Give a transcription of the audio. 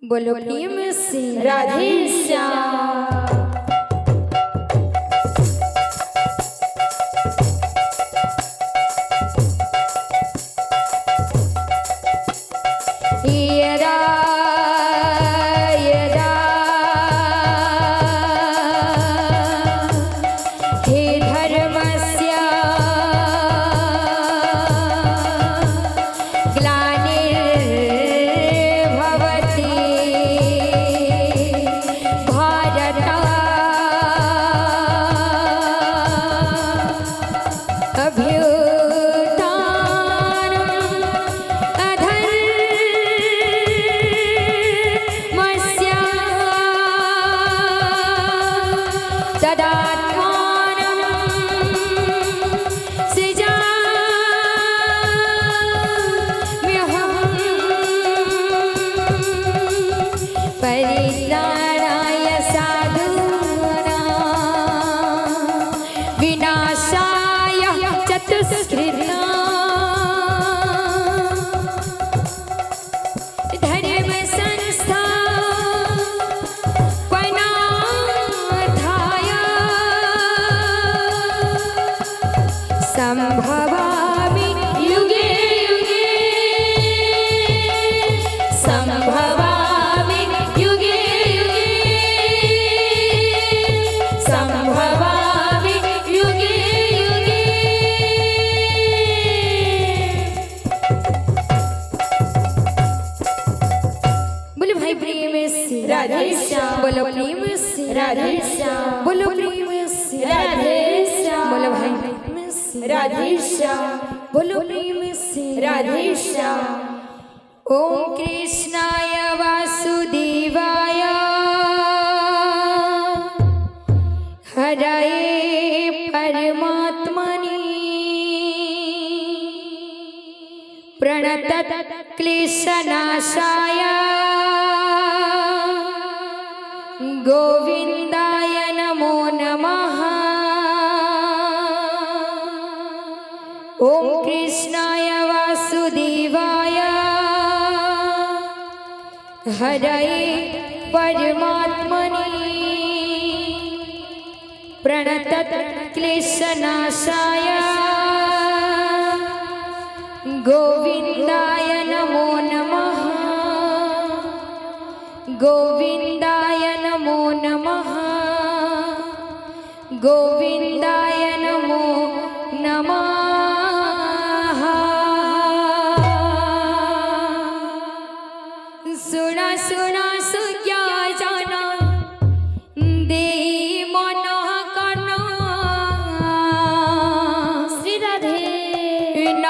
बोलो प्रेम से राधे श्याम। संभवामि युगे युगे संभवामि युगे युगे संभवामि युगे युगे। बोलो भाई प्रेम से राधे श्याम। बोलो प्रेम से राधे श्याम। बोलो प्रेम से राधे श्याम। बोलो भाई राधे श्याम। बोलो प्रेम से राधे श्याम। ओम कृष्णाय वासुदेवाय हरये परमात्मने प्रणत क्लेशनाशाय गोविंदाय नमो नमः। ओम कृष्णाय वासुदेवाय हरये परमात्मने प्रणत क्लेशनाशाय गोविंदाय नमो नमः। गोविंदाय नमो नमः। गोविंदाय नमो नमः। सुना सुना